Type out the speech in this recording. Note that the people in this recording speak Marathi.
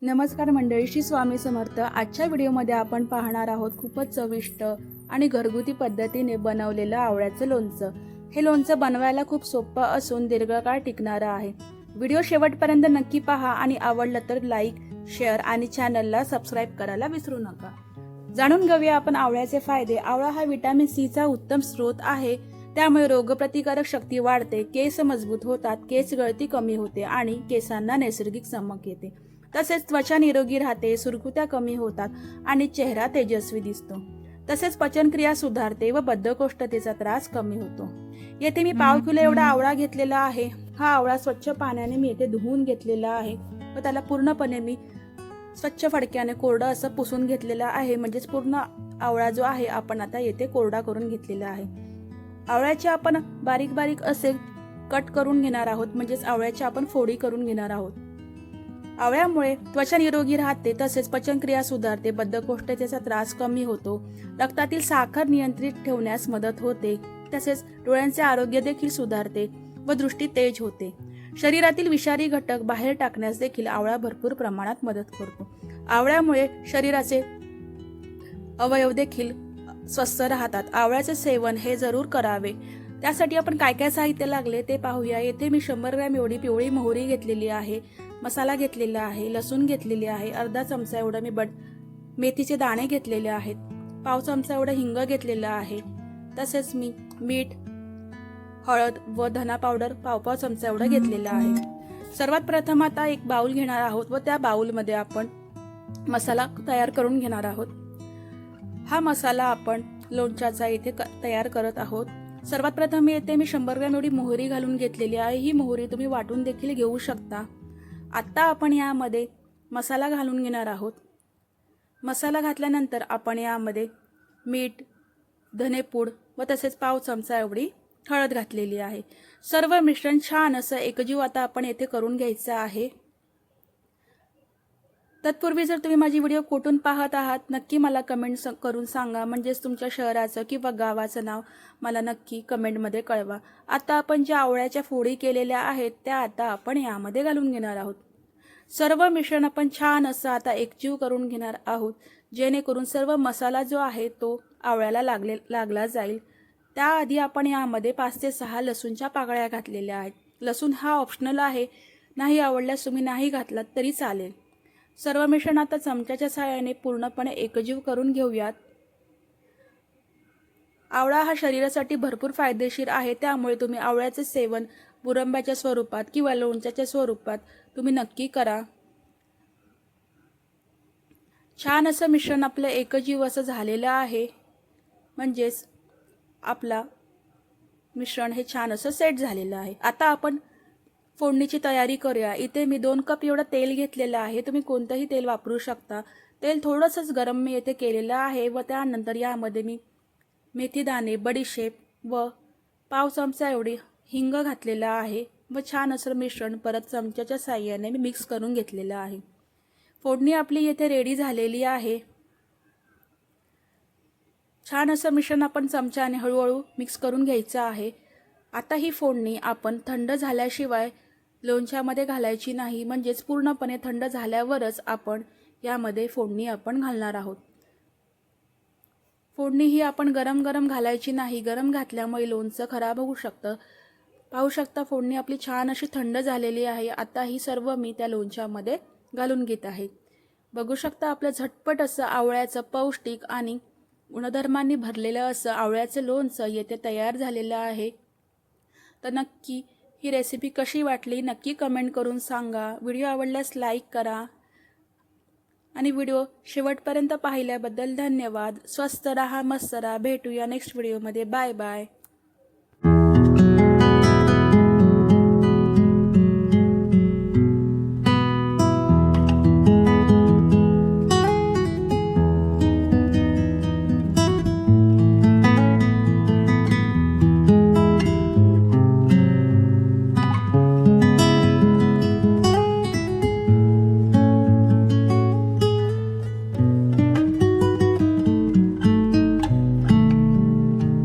नमस्कार मंडळी, श्री स्वामी समर्थ। आजच्या व्हिडिओमध्ये आपण पाहणार आहोत खूपच चविष्ट आणि घरगुती पद्धतीने बनवलेलं आवळ्याचं लोणचं। हे लोणचं बनवायला खूप सोपं असून दीर्घकाळ टिकणारं आहे। व्हिडिओ शेवटपर्यंत नक्की पहा आणि आवडलं तर लाईक, शेअर आणि चॅनलला सबस्क्राईब करायला विसरू नका। जाणून घेऊया आपण आवळ्याचे फायदे। आवळा हा व्हिटॅमिन सी चा उत्तम स्रोत आहे, त्यामुळे रोगप्रतिकारक शक्ती वाढते, केस मजबूत होतात, केस गळती कमी होते आणि केसांना नैसर्गिक चमक येते। तसेच त्वचा निरोगी राहते, सुरकुत्या कमी होतात आणि चेहरा तेजस्वी दिसतो। तसेच पचनक्रिया सुधारते व बद्धकोष्ठतेचा त्रास कमी होतो। येथे मी पाव किलो एवढा आवळा घेतलेला आहे। हा आवळा स्वच्छ पाण्याने मी येथे धुवून घेतलेला आहे व त्याला पूर्णपणे मी स्वच्छ फडक्याने कोरडं असं पुसून घेतलेलं आहे। म्हणजेच पूर्ण आवळा जो आहे आपण आता येथे कोरडा करून घेतलेला आहे। आवळ्याचे आपण बारीक बारीक असे कट करून घेणार आहोत, म्हणजेच आवळ्याची आपण फोडी करून घेणार आहोत। आवळ्यामुळे त्वचा निरोगी राहते, तसेच पचनक्रिया सुधारते, बद्धकोष्ठतेचा त्रास कमी होतो, रक्तातील साखर नियंत्रित ठेवण्यास मदत होते, तसेच डोळ्यांचे आरोग्य देखील सुधारते व दृष्टी तेज होते। शरीरातील विषारी घटक बाहेर टाकण्यास देखील आवळा भरपूर प्रमाणात मदत करतो। आवळ्यामुळे शरीराचे अवयव देखील स्वस्थ राहतात। आवळ्याचे सेवन हे जरूर करावे। त्यासाठी आपण काय काय साहित्य लागले ते पाहूया। येथे मी 100 ग्रॅम एवढी पिवळी मोहरी घेतलेली आहे, मसाला घेतलेला आहे, लसूण घेतलेली आहे, अर्धा चमचा एवढा मी मेथीचे दाणे घेतलेले आहेत, पाव चमचा एवढा हिंग घेतलेला आहे, तसेच मी मीठ, हळद व धना पावडर पाव चमचा एवढा घेतलेला आहे। सर्वात प्रथम आता एक बाउल घेणार आहोत व त्या बाउलमध्ये आपण मसाला तयार करून घेणार आहोत। हा मसाला आपण लोणच्याचा इथे तयार करत आहोत। सर्वात प्रथम येथे मी 100 ग्रॅम एवढी मोहरी घालून घेतलेली आहे। ही मोहरी तुम्ही वाटून देखील घेऊ शकता। आता आपण यामध्ये मसाला घालून घेणार आहोत। मसाला घातल्यानंतर आपण यामध्ये मीठ, धनेपूड व तसेच पाव चमचा एवढी हळद घातलेली आहे। सर्व मिश्रण छान असं एकजीव आता आपण येथे करून घ्यायचं आहे। तत्पूर्वी जर तुम्ही माझी व्हिडिओ कुठून पाहत आहात नक्की मला कमेंट करून सांगा, म्हणजेच तुमच्या शहराचं किंवा गावाचं नाव मला नक्की कमेंटमध्ये कळवा। आता आपण ज्या आवळ्याच्या फोडी केलेल्या आहेत त्या आता आपण यामध्ये घालून घेणार आहोत। सर्व मिश्रण आपण छान असं आता एकजीव करून घेणार आहोत, जेणेकरून सर्व मसाला जो आहे तो आवळ्याला लागला जाईल। त्याआधी आपण यामध्ये 5 ते 6 लसूणच्या पाकळ्या घातलेल्या आहेत। लसूण हा ऑप्शनल आहे, नाही आवडल्यास तुम्ही नाही घातलात तरी चालेल। सर्व मिश्रण आता चमच्याच्या सहाय्याने पूर्णपणे एकजीव करून घेऊयात। आवळा हा शरीरासाठी भरपूर फायदेशीर आहे, त्यामुळे तुम्ही आवळ्याचे सेवन मुरंब्याच्या स्वरूपात किंवा लोणच्याच्या स्वरूपात तुम्ही नक्की करा। छान असं मिश्रण आपलं एकजीव असं झालेलं आहे, म्हणजेच आपला मिश्रण हे छान असं सेट झालेलं आहे। आता आपण फोडणीची तयारी करूया। इथे मी 2 कप एवढं तेल घेतलेलं आहे, तुम्ही कोणतंही तेल वापरू शकता। तेल थोडंसंच गरम मी येथे केलेलं आहे व त्यानंतर यामध्ये मी मेथी दाणे, बडीशेप व पाव चमचा एवढी हिंग घातलेला आहे व छान असं मिश्रण परत चमच्याच्या साहाय्याने मी मिक्स करून घेतलेलं आहे। फोडणी आपली येथे रेडी झालेली आहे। छान असं मिश्रण आपण चमच्याने हळूहळू मिक्स करून घ्यायचं आहे। आता ही फोडणी आपण थंड झाल्याशिवाय लोणच्यामध्ये घालायची नाही, म्हणजेच पूर्णपणे थंड झाल्यावरच आपण यामध्ये फोडणी आपण घालणार आहोत। फोडणी ही आपण गरम गरम घालायची नाही, गरम घातल्यामुळे लोणचं खराब होऊ शकतं। पाहू शकता फोडणी आपली छान अशी थंड झालेली आहे। आता ही सर्व मी त्या लोणच्यामध्ये घालून घेत आहे। बघू शकता आपलं झटपट असं आवळ्याचं पौष्टिक आणि गुणधर्मांनी भरलेलं असं आवळ्याचं लोणचं येथे तयार झालेलं आहे। तर नक्की ही रेसिपी कशी वाटली नक्की कमेंट करून सांगा। व्हिडिओ आवडल्यास लाईक करा आणि व्हिडिओ शेवटपर्यंत पाहिल्याबद्दल धन्यवाद। स्वस्त रहा, मस्त रहा। भेटूया नेक्स्ट व्हिडिओमध्ये। Bye bye.